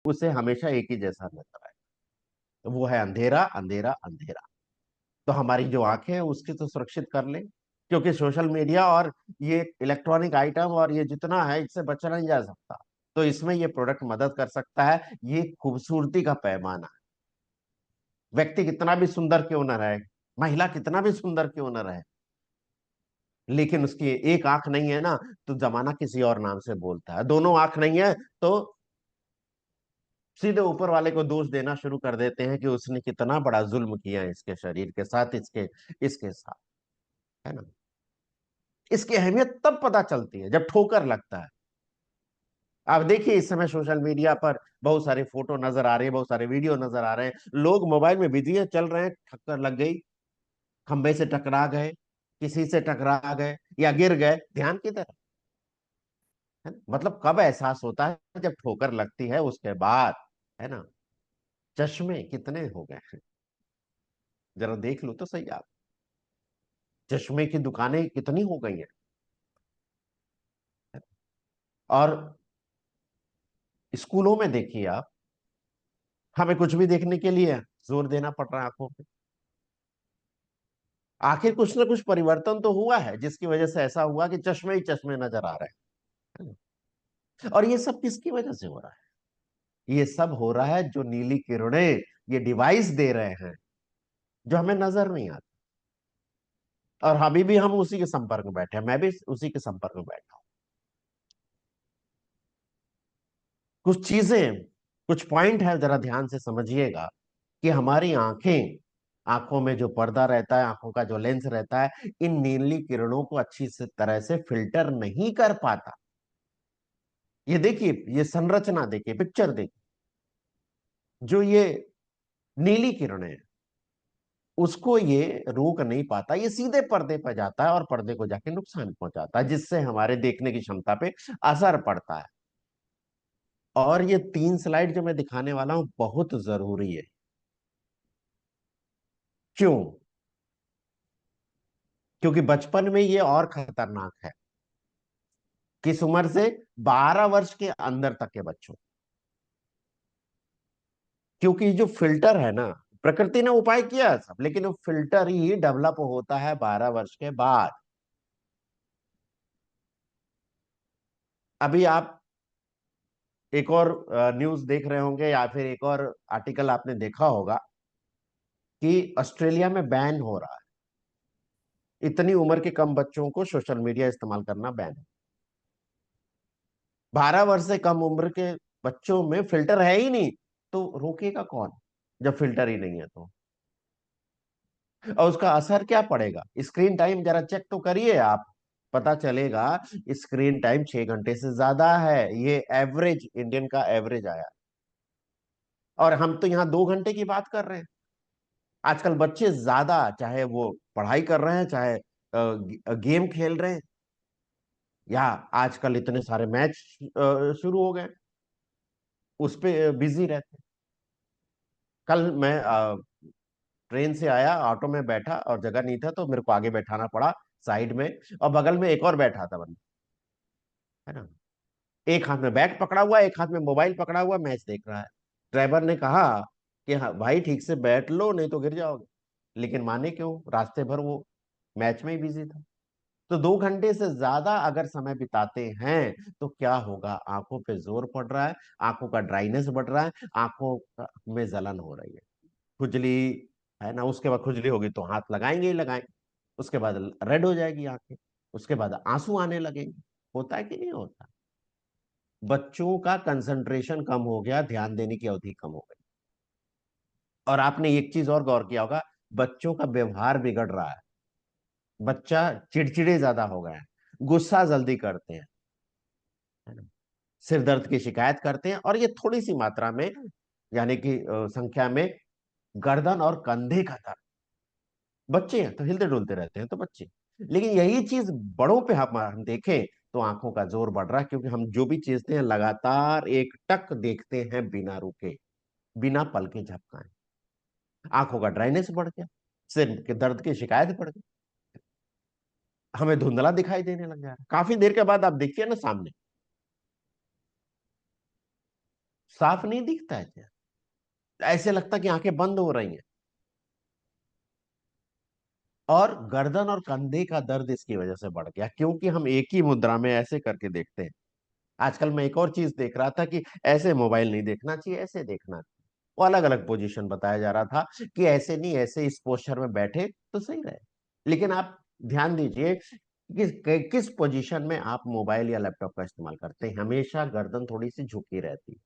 उसे हमेशा एक ही जैसा नजर आए, वो है अंधेरा अंधेरा अंधेरा। तो हमारी जो आंखें हैं उसकी तो सुरक्षित कर ले, क्योंकि सोशल मीडिया और ये इलेक्ट्रॉनिक आइटम और ये जितना है इससे बचा नहीं जा सकता। तो इसमें ये प्रोडक्ट मदद कर सकता है। ये खूबसूरती का पैमाना है। व्यक्ति कितना भी सुंदर क्यों न रहे, महिला कितना भी सुंदर क्यों न रहे, लेकिन उसकी एक आंख नहीं है ना, तो जमाना किसी और नाम से बोलता है। दोनों आंख नहीं है तो सीधे ऊपर वाले को दोष देना शुरू कर देते हैं कि उसने कितना बड़ा जुल्म किया है इसके शरीर के साथ, इसके इसके साथ, है ना। इसकी अहमियत तब पता चलती है जब ठोकर लगता है। आप देखिए इस समय सोशल मीडिया पर बहुत सारे फोटो नजर आ रहे हैं, बहुत सारे वीडियो नजर आ रहे हैं, लोग मोबाइल में बिजी है, चल रहे हैं, ठक्कर लग गई, खंबे से टकरा गए, किसी से टकरा गए या गिर गए, ध्यान किधर है ना? मतलब कब एहसास होता है, जब ठोकर लगती है उसके बाद, है ना। चश्मे कितने हो गए हैं, जरा देख लो तो सही आप। चश्मे की दुकानें कितनी हो गई हैं। और स्कूलों में देखिए आप, हमें कुछ भी देखने के लिए जोर देना पड़ रहा है आंखों पे। आखिर कुछ ना कुछ परिवर्तन तो हुआ है जिसकी वजह से ऐसा हुआ कि चश्मे ही चश्मे नजर आ रहे हैं। और ये सब किसकी वजह से हो रहा है? ये सब हो रहा है जो नीली किरणें ये डिवाइस दे रहे हैं, जो हमें नजर नहीं आती। और अभी भी हम उसी के संपर्क में बैठे हैं, मैं भी उसी के संपर्क में बैठा हूं। कुछ चीजें, कुछ पॉइंट है, जरा ध्यान से समझिएगा कि हमारी आंखें, आंखों में जो पर्दा रहता है, आंखों का जो लेंस रहता है, इन नीली किरणों को अच्छी से तरह से फिल्टर नहीं कर पाता। ये देखिए, ये संरचना देखिए, पिक्चर देखिए, जो ये नीली किरणें हैं, उसको ये रोक नहीं पाता, ये सीधे पर्दे पर जाता है और पर्दे को जाके नुकसान पहुंचाता है, जिससे हमारे देखने की क्षमता पे असर पड़ता है। और ये 3 स्लाइड जो मैं दिखाने वाला हूं बहुत जरूरी है। क्यों? क्योंकि बचपन में ये और खतरनाक है। किस उम्र से? 12 वर्ष के अंदर तक के बच्चों। क्योंकि जो फिल्टर है ना, प्रकृति ने उपाय किया है सब, लेकिन वो फिल्टर ही डेवलप होता है 12 वर्ष के बाद। अभी आप एक और न्यूज देख रहे होंगे या फिर एक और आर्टिकल आपने देखा होगा कि ऑस्ट्रेलिया में बैन हो रहा है, इतनी उम्र के कम बच्चों को सोशल मीडिया इस्तेमाल करना बैन है। 12 वर्ष से कम उम्र के बच्चों में फिल्टर है ही नहीं, तो रोकेगा कौन जब फिल्टर ही नहीं है तो? और उसका असर क्या पड़ेगा? स्क्रीन टाइम जरा चेक तो करिए आप, पता चलेगा स्क्रीन टाइम 6 घंटे से ज्यादा है। ये एवरेज, इंडियन का एवरेज आया। और हम तो यहाँ 2 घंटे की बात कर रहे हैं। आजकल बच्चे ज्यादा, चाहे वो पढ़ाई कर रहे हैं, चाहे गेम खेल रहे हैं, या आजकल इतने सारे मैच शुरू हो गए, उस पे बिजी रहते हैं। कल मैं ट्रेन से आया, ऑटो में बैठा और जगह नहीं था तो मेरे को आगे बैठाना पड़ा साइड में, और बगल में एक और बैठा था बंदा, है ना। एक हाथ में बैग पकड़ा हुआ, एक हाथ में मोबाइल पकड़ा हुआ, मैच देख रहा है। ड्राइवर ने कहा कि हाँ भाई ठीक से बैठ लो नहीं तो गिर जाओगे, लेकिन माने क्यों, रास्ते भर वो मैच में ही बिजी था। तो 2 घंटे से ज्यादा अगर समय बिताते हैं तो क्या होगा? आंखों पे जोर पड़ रहा है, आंखों का ड्राइनेस बढ़ रहा है, में जलन हो रही है, खुजली, है ना। उसके बाद खुजली होगी तो हाथ लगाएंगे ही लगाएंगे, उसके बाद रेड हो जाएगी आंखें, उसके बाद आंसू आने लगेंगे। होता है कि नहीं होता? बच्चों का कंसंट्रेशन कम हो गया, ध्यान देने की अवधि कम हो गई। और आपने एक चीज और गौर किया होगा, बच्चों का व्यवहार बिगड़ रहा है। बच्चा चिड़चिड़े ज्यादा हो गए हैं, गुस्सा जल्दी करते हैं, है ना? सिर दर्द की शिकायत करते हैं, और ये थोड़ी सी मात्रा में, यानी कि संख्या में, गर्दन और कंधे का दर्द। बच्चे हैं तो हिलते डुलते रहते हैं तो बच्चे, लेकिन यही चीज बड़ों पे हम देखें तो आंखों का जोर बढ़ रहा है, क्योंकि हम जो भी चीजें हैं लगातार एक टक देखते हैं बिना रुके, बिना पल के झपकाए। आंखों का ड्राइनेस बढ़ गया, सिर के दर्द की शिकायत बढ़ गई, हमें धुंधला दिखाई देने लग जा रहा है। काफी देर के बाद आप देखिए ना सामने, साफ नहीं दिखता है क्या? ऐसे लगता कि आंखें बंद हो रही हैं। और गर्दन और कंधे का दर्द इसकी वजह से बढ़ गया, क्योंकि हम एक ही मुद्रा में ऐसे करके देखते हैं। आजकल मैं एक और चीज देख रहा था कि ऐसे मोबाइल नहीं देखना चाहिए, ऐसे देखना चाहिए। वो अलग अलग पोजीशन बताया जा रहा था कि ऐसे नहीं, ऐसे इस पोस्चर में बैठे तो सही रहे। लेकिन आप ध्यान दीजिए किस पोजीशन में आप मोबाइल या लैपटॉप का इस्तेमाल करते हैं। हमेशा गर्दन थोड़ी सी झुकी रहती है,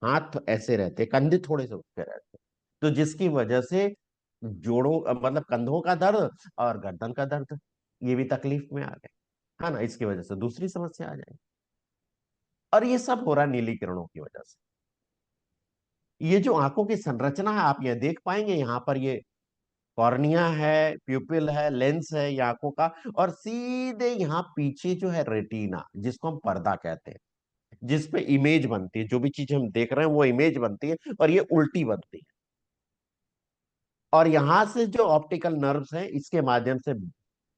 हाथ ऐसे रहते, कंधे थोड़े से उठे रहते, तो जिसकी वजह से जोड़ों मतलब कंधों का दर्द और गर्दन का दर्द, ये भी तकलीफ में आ गए, है ना। इसकी वजह से दूसरी समस्या आ जाएगी। और ये सब हो रहा है नीली किरणों की वजह से। ये जो आंखों की संरचना है, आप ये देख पाएंगे, यहाँ पर ये कॉर्निया है, प्यूपिल है, लेंस है ये आंखों का। और सीधे यहाँ पीछे जो है रेटिना, जिसको हम पर्दा कहते हैं, जिस पे इमेज बनती है, जो भी चीज हम देख रहे हैं वो इमेज बनती है, और ये उल्टी बनती है। और यहां से जो ऑप्टिकल नर्व्स हैं, इसके माध्यम से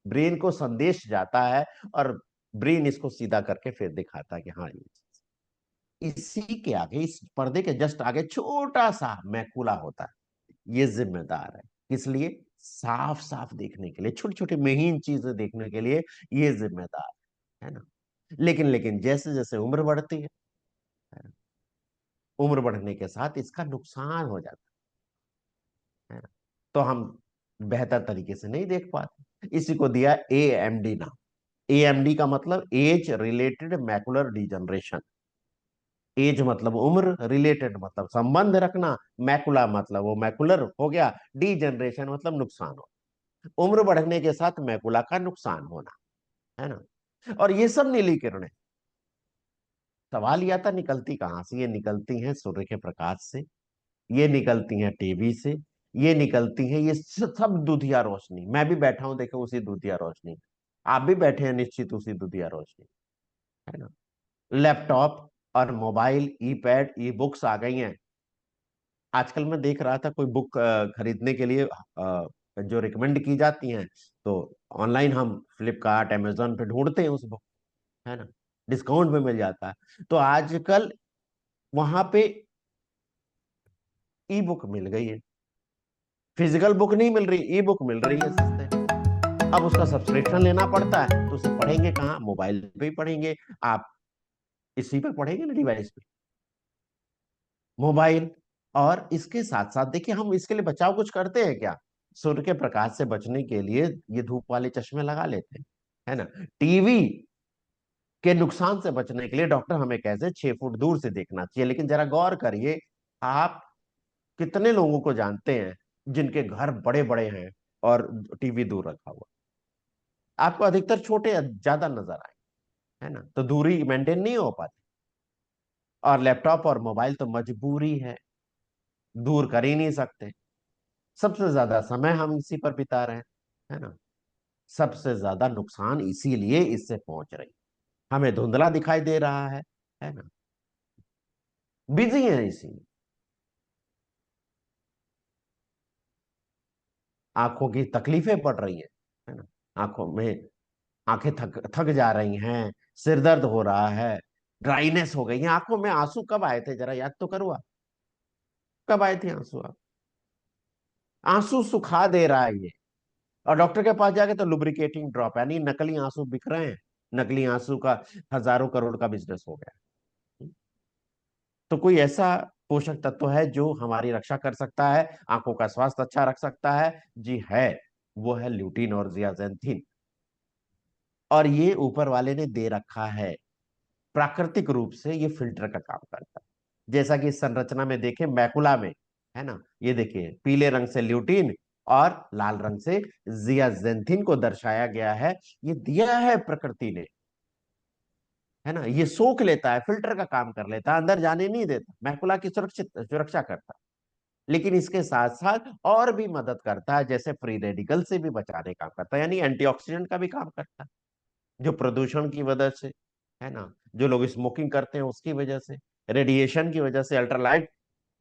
ब्रेन को संदेश जाता है, और ब्रेन इसको सीधा करके फिर दिखाता है कि हाँ ये चीज। इसी के आगे, इस पर्दे के जस्ट आगे छोटा सा मैकुला होता है, ये जिम्मेदार है। किस लिए? साफ साफ देखने के लिए, छोटी छोटी महीन चीजें देखने के लिए ये जिम्मेदार है ना। लेकिन जैसे जैसे उम्र बढ़ती है ना, उम्र बढ़ने के साथ इसका नुकसान हो जाता है ना। तो हम बेहतर तरीके से नहीं देख पाते। इसी को दिया AMD नाम। AMD का मतलब age related macular degeneration. Age मतलब उम्र, रिलेटेड मतलब संबंध रखना, मैकुला मतलब वो मैकुलर हो गया, डी जनरेशन मतलब नुकसान हो। उम्र बढ़ने के साथ मैकुला का नुकसान होना, है ना। और ये सब नीली किरणें, सवाल यह था निकलती कहां से? ये निकलती हैं सूर्य के प्रकाश से, ये निकलती हैं टीवी से, ये निकलती हैं, ये सब दुधिया रोशनी। मैं भी बैठा हूं देखो उसी दुधिया रोशनी, आप भी बैठे हैं निश्चित उसी दुधिया रोशनी, है ना। लैपटॉप और मोबाइल, ई पैड, ई बुक्स आ गई हैं। आजकल मैं देख रहा था कोई बुक खरीदने के लिए जो रिकमेंड की जाती हैं, तो ऑनलाइन हम फ्लिपकार्ट अमेजोन पे ढूंढते हैं उस बुक, है ना, डिस्काउंट में मिल जाता है। तो आजकल वहां पे ई बुक मिल गई है, फिजिकल बुक नहीं मिल रही, ई बुक मिल रही है सस्ते में। अब उसका सब्सक्रिप्शन लेना पड़ता है, तो उसे पढ़ेंगे कहाँ? मोबाइल पे ही पढ़ेंगे आप, इसी पे पढ़ेंगे ना, डिवाइस पे, मोबाइल। और इसके साथ साथ देखिए, हम इसके लिए बचाव कुछ करते हैं क्या? सूर्य के प्रकाश से बचने के लिए ये धूप वाले चश्मे लगा लेते हैं, है ना। टीवी के नुकसान से बचने के लिए डॉक्टर हमें कहते हैं 6 फुट दूर से देखना चाहिए। लेकिन जरा गौर करिए, आप कितने लोगों को जानते हैं जिनके घर बड़े बड़े हैं और टीवी दूर रखा हुआ? आपको अधिकतर छोटे ज्यादा नजर आए, है ना। तो दूरी मेंटेन नहीं हो पाती। और लैपटॉप और मोबाइल तो मजबूरी है, दूर कर ही नहीं सकते। सबसे ज्यादा समय हम इसी पर बिता रहे हैं, है ना। सबसे ज्यादा नुकसान इसीलिए इससे पहुंच रही, हमें धुंधला दिखाई दे रहा है ना। बिजी है इसीलिए, आंखों की तकलीफें पड़ रही है ना। आंखों में, आंखें थक थक जा रही हैं, सिर दर्द हो रहा है, ड्राइनेस हो गई है आंखों में। आंसू कब आए थे जरा याद तो करो आप, कब आए थे आंसू आप? आंसू सुखा दे रहा है ये। और डॉक्टर के पास जाके तो लुब्रिकेटिंग ड्रॉप, यानी नकली आंसू बिक रहे हैं। नकली आंसू का हजारों करोड़ का बिजनेस हो गया। तो कोई ऐसा पोषक तत्व है जो हमारी रक्षा कर सकता है, आंखों का स्वास्थ्य अच्छा रख सकता है? जी है, वो है ल्यूटीन और जियाजेंथिन। और ये ऊपर वाले ने दे रखा है, प्राकृतिक रूप से ये फिल्टर का काम करता है। जैसा कि इस संरचना में देखें, मैकुला में, है ना, ये देखिए पीले रंग से ल्यूटीन और लाल रंग से जियाजेंथिन को दर्शाया गया है। ये दिया है प्रकृति ने, है ना। ये सोख लेता है, फिल्टर का काम कर लेता है, अंदर जाने नहीं देता, मैकुला की सुरक्षित सुरक्षा करता है। लेकिन इसके साथ साथ और भी मदद करता है, जैसे फ्री रेडिकल से भी बचाने का काम करता है, यानी एंटीऑक्सीडेंट का भी काम करता है। जो प्रदूषण की वजह से, है ना, जो लोग स्मोकिंग करते हैं उसकी वजह से, रेडिएशन की वजह से, अल्ट्रालाइट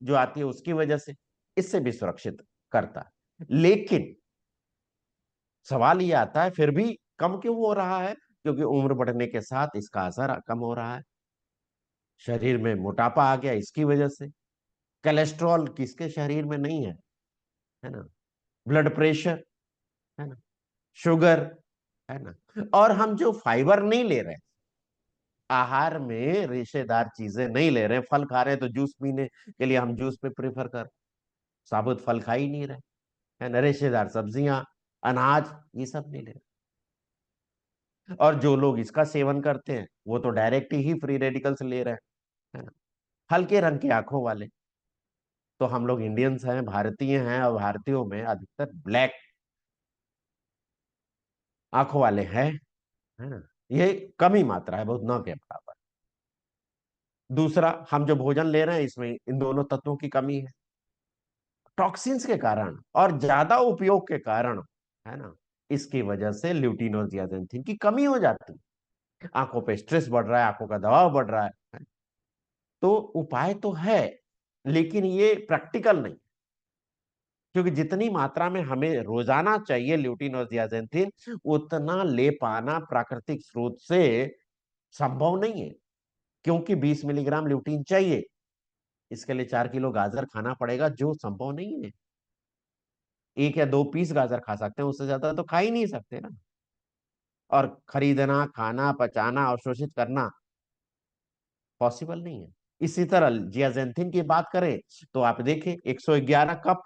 जो आती है उसकी वजह से, इससे भी सुरक्षित करता है। लेकिन सवाल ये आता है, फिर भी कम क्यों हो रहा है? क्योंकि उम्र बढ़ने के साथ इसका असर कम हो रहा है। शरीर में मोटापा आ गया इसकी वजह से। कोलेस्ट्रॉल किसके शरीर में नहीं है ना। ब्लड प्रेशर, है ना, शुगर, है ना। और हम जो फाइबर नहीं ले रहे, आहार में रेशेदार चीजें नहीं ले रहे, फल खा रहे हैं तो जूस पीने के लिए हम जूस पे प्रेफर कर, साबुत फल खा ही नहीं रहे, है ना, रेशेदार सब्जियां, अनाज, ये सब नहीं ले रहे। और जो लोग इसका सेवन करते हैं वो तो डायरेक्ट ही फ्री रेडिकल्स ले रहे हैं, है ना। हल्के रंग की आंखों वाले, तो हम लोग इंडियंस हैं, भारतीय हैं, और भारतीयों में अधिकतर ब्लैक आंखों वाले हैं, है ना। ये कम ही मात्रा है, बहुत न के बराबर। दूसरा, हम जो भोजन ले रहे हैं इसमें इन दोनों तत्वों की कमी है, टॉक्सिन्स के कारण और ज्यादा उपयोग के कारण, है ना। इसकी वजह से ल्यूटिन और जियाजेंथिन की कमी हो जाती है, आंखों पे स्ट्रेस बढ़ रहा है, आंखों का दबाव बढ़ रहा है। तो उपाय तो है, लेकिन ये प्रैक्टिकल नहीं, क्योंकि जितनी मात्रा में हमें रोजाना चाहिए ल्यूटिन और जियाजेंथिन, उतना ले पाना प्राकृतिक स्रोत से संभव नहीं है। क्योंकि 20 मिलीग्राम ल्यूटीन चाहिए, इसके लिए 4 किलो गाजर खाना पड़ेगा, जो संभव नहीं है। एक या दो पीस गाजर खा सकते हैं, उससे ज्यादा तो खा ही नहीं सकते ना। और खरीदना, खाना, पचाना, अवशोषित करना पॉसिबल नहीं है। इसी तरह जियाजेंथिन की बात करें तो आप देखें 111 कप,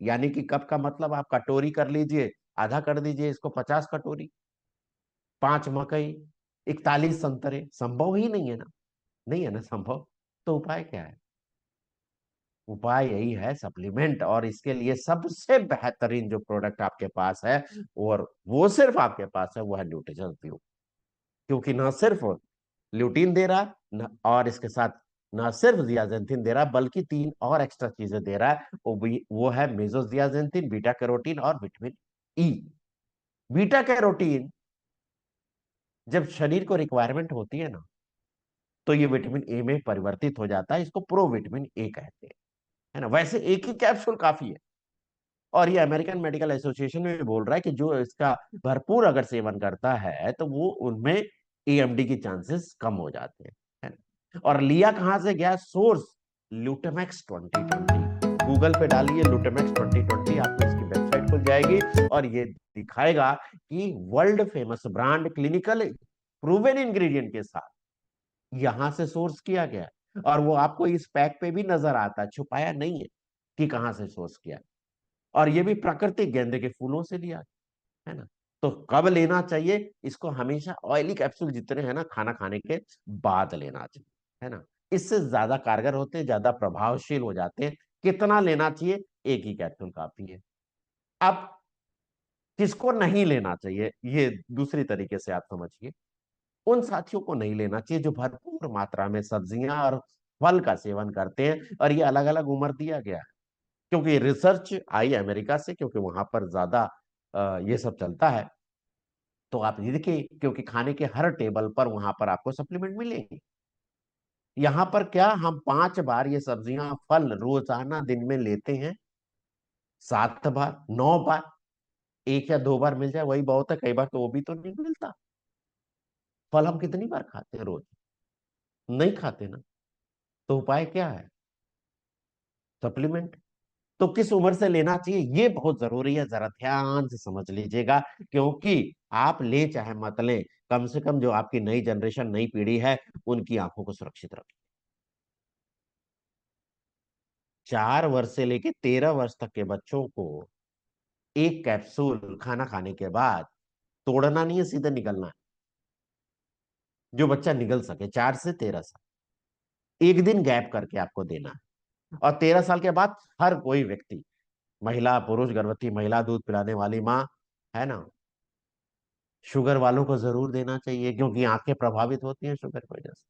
यानी कि कप का मतलब आप कटोरी कर लीजिए, आधा कर दीजिए इसको, 50 कटोरी, 5 मकई, 41 संतरे, संभव ही नहीं है ना, नहीं है ना संभव। तो उपाय क्या है? उपाय यही है सप्लीमेंट, और इसके लिए सबसे बेहतरीन जो प्रोडक्ट आपके पास है, और वो सिर्फ आपके पास है, वो है न्यूट्रिशन प्योर। क्योंकि ना सिर्फ ल्यूटीन दे रहा, न और इसके साथ ना सिर्फ जियाजेंथिन दे रहा, बल्कि 3 और एक्स्ट्रा चीजें दे रहा है, वो है मेसोजियाजेंथिन, बीटा कैरोटीन और विटामिन ई। बीटा कैरोटीन जब शरीर को रिक्वायरमेंट होती है ना, तो ये विटामिन ए में परिवर्तित हो जाता है, इसको प्रो विटामिन ए कहते हैं, है ना। वैसे एक ही कैप्सूल काफी है, और ये अमेरिकन मेडिकल एसोसिएशन में भी बोल रहा है कि जो इसका भरपूर अगर सेवन करता है तो वो उनमें एएमडी की चांसेस कम हो जाते हैं, है ना। और लिया कहां से गया सोर्स? लूटेमैक्स 2020। गूगल पे डालिए लूटेमैक्स 2020, आपको इसकी वेबसाइट खुल जाएगी, और ये दिखाएगा कि world famous brand clinical proven ingredient के साथ यहां से सोर्स किया गया है। और वो आपको इस पैक पे भी नजर आता है, छुपाया नहीं है कि कहां से सोर्स किया। और ये भी प्राकृतिक गेंदे के फूलों से लिया, है ना। तो कब लेना चाहिए इसको? हमेशा ऑयली कैप्सूल जितने हैं ना, खाना खाने के बाद लेना चाहिए, है ना। इससे ज्यादा कारगर होते हैं, ज्यादा प्रभावशील हो जाते हैं। कितना लेना चाहिए? एक ही कैप्सूल काफी है। अब किसको नहीं लेना चाहिए, ये दूसरी तरीके से आप समझिए। उन साथियों को नहीं लेना चाहिए जो भरपूर मात्रा में सब्जियां और फल का सेवन करते हैं, और ये अलग अलग उम्र दिया गया है, क्योंकि रिसर्च आई अमेरिका से, क्योंकि वहां पर ज्यादा ये सब चलता है। तो आप ये देखिए, क्योंकि खाने के हर टेबल पर वहां पर आपको सप्लीमेंट मिलेंगे। यहाँ पर क्या, हम 5 बार ये सब्जियां फल रोजाना दिन में लेते हैं, 7 बार, 9 बार, एक या 2 बार मिल जाए वही बहुत है, कई बार तो वो भी तो नहीं मिलता। फल हम कितनी बार खाते हैं रोज? नहीं खाते ना। तो उपाय क्या है? सप्लीमेंट। तो किस उम्र से लेना चाहिए, ये बहुत जरूरी है, जरा ध्यान से समझ लीजिएगा। क्योंकि आप ले चाहे मत लें, कम से कम जो आपकी नई जनरेशन, नई पीढ़ी है, उनकी आंखों को सुरक्षित रखें। 4 वर्ष से लेके 13 वर्ष तक के बच्चों को एक कैप्सूल खाना खाने के बाद तोड़ना नहीं है, सीधे निगलना है। जो बच्चा निगल सके, 4 से 13 साल, एक दिन गैप करके आपको देना है। और 13 साल के बाद हर कोई व्यक्ति, महिला, पुरुष, गर्भवती महिला, दूध पिलाने वाली माँ, है ना, शुगर वालों को जरूर देना चाहिए, क्योंकि आंखें प्रभावित होती हैं शुगर की वजह से।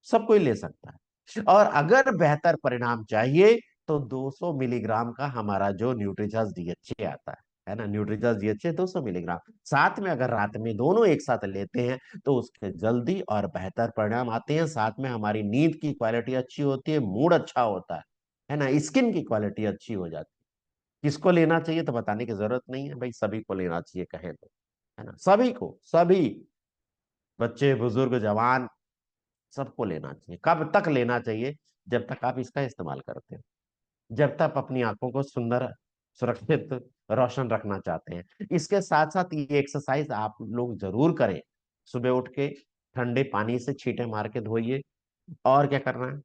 सब कोई ले सकता है। और अगर बेहतर परिणाम चाहिए तो 200 मिलीग्राम का हमारा जो न्यूट्रीचार्ज डीएचए आता है ना, न्यूट्रीचार्ज डीएचए 200 मिलीग्राम, साथ में अगर रात में दोनों एक साथ लेते हैं तो उसके जल्दी और बेहतर परिणाम आते हैं। साथ में हमारी नींद की क्वालिटी अच्छी होती है, मूड अच्छा होता है ना, स्किन की क्वालिटी अच्छी हो जाती है। किसको लेना चाहिए तो बताने की जरूरत नहीं है भाई, सभी को लेना चाहिए कहे तो, है ना, सभी को, सभी। बच्चे बुजुर्ग जवान सबको लेना चाहिए। कब तक लेना चाहिए? जब तक आप इसका इस्तेमाल करते हैं, जब तक अपनी आंखों को सुंदर, सुरक्षित, रोशन रखना चाहते हैं। इसके साथ साथ ये एक्सरसाइज आप लोग जरूर करें। सुबह उठ के ठंडे पानी से छींटे मार के धोइए। और क्या करना है,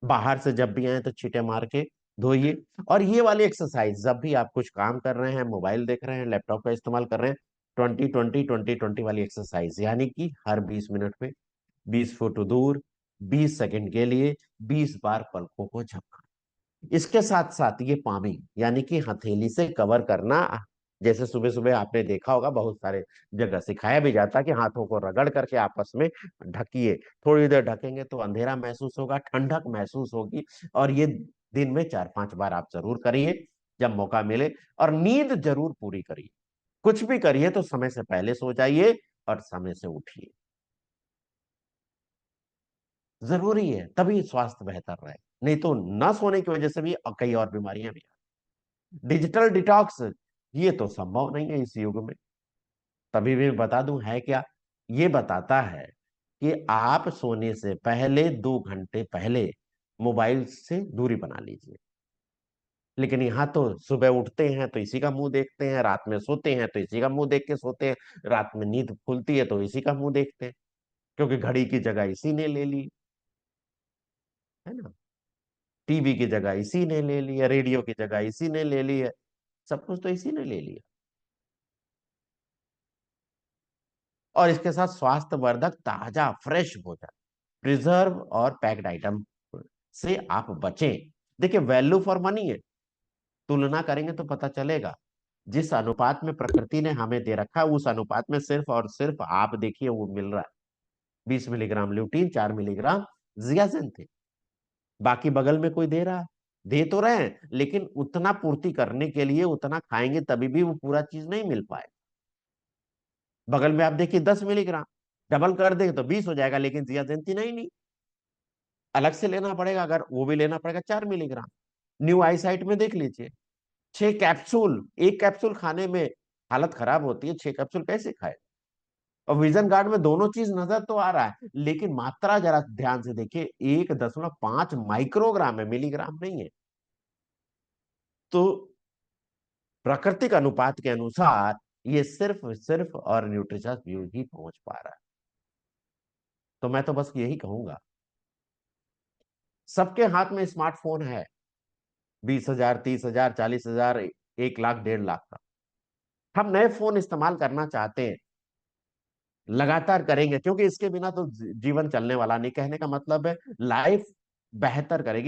बाहर से जब भी आए तो छींटे मार के धोइए। और ये वाली एक्सरसाइज जब भी आप कुछ काम कर रहे हैं, मोबाइल देख रहे हैं, लैपटॉप का इस्तेमाल कर रहे हैं, 20-20-20-20 वाली एक्सरसाइज, यानी कि हर 20 मिनट में 20 फुट दूर 20 सेकंड के लिए 20 बार पलकों को झपकना। इसके साथ साथ ये पामिंग, यानी कि हथेली से कवर करना। जैसे सुबह सुबह आपने देखा होगा बहुत सारे जगह सिखाया भी जाता है कि हाथों को रगड़ करके आपस में ढकिए। थोड़ी देर ढकेंगे तो अंधेरा महसूस होगा, ठंडक महसूस होगी। और ये दिन में 4-5 बार आप जरूर करिए जब मौका मिले। और नींद जरूर पूरी करिए। कुछ भी करिए तो समय से पहले सो जाइए और समय से उठिए। जरूरी है, तभी स्वास्थ्य बेहतर रहे। नहीं तो न सोने की वजह से भी कई और बीमारियां भी। डिजिटल डिटॉक्स, ये तो संभव नहीं है इस युग में। तभी भी मैं बता दूं है क्या, ये बताता है कि आप सोने से पहले 2 घंटे पहले मोबाइल से दूरी बना लीजिए। लेकिन यहाँ तो सुबह उठते हैं तो इसी का मुंह देखते हैं, रात में सोते हैं तो इसी का मुंह देख के सोते हैं, रात में नींद खुलती है तो इसी का मुंह देखते हैं। क्योंकि घड़ी की जगह इसी ने ले ली, है ना। टीवी की जगह इसी ने ले ली है, रेडियो की जगह इसी ने ले ली है। सब कुछ तो इसी ने ले लिया। और इसके साथ स्वास्थ्यवर्धक ताजा फ्रेश भोजन, प्रिजर्व और पैक्ड आइटम से आप बचें। देखिए, वैल्यू फॉर मनी है। तुलना करेंगे तो पता चलेगा। जिस अनुपात में प्रकृति ने हमें दे रखा है उस अनुपात में सिर्फ और सिर्फ आप देखिए वो मिल रहा है। 20 मिलीग्राम ल्यूटीन, 4 मिलीग्राम जियाजिन थे। बाकी बगल में कोई दे रहा है, दे तो रहे हैं, लेकिन उतना पूर्ति करने के लिए उतना खाएंगे तभी भी वो पूरा चीज नहीं मिल पाए। बगल में आप देखिए 10 मिलीग्राम, डबल कर देंगे तो 20 हो जाएगा, लेकिन जियाजिन नहीं, नहीं, अलग से लेना पड़ेगा। अगर वो भी लेना पड़ेगा 4 मिलीग्राम। न्यू आई साइट में देख लीजिए, 6 कैप्सूल, एक कैप्सूल खाने में हालत खराब होती है, 6 कैप्सूल कैसे खाए। और विजन गार्ड में दोनों चीज नजर तो आ रहा है, लेकिन मात्रा जरा ध्यान से देखिए, 1.5 माइक्रोग्राम है, मिलीग्राम नहीं है। तो प्राकृतिक अनुपात के अनुसार ये सिर्फ सिर्फ और न्यूट्रिशस यूज ही पहुंच पा रहा है। तो मैं तो बस यही कहूंगा, सबके हाथ में स्मार्टफोन है। 20,000, 30,000, 40,000, 1 लाख, 1.5 लाख का। हम नए फोन इस्तेमाल करना चाहते हैं, लगातार करेंगे, क्योंकि इसके बिना तो जीवन चलने वाला नहीं। कहने का मतलब है लाइफ बेहतर करेगी।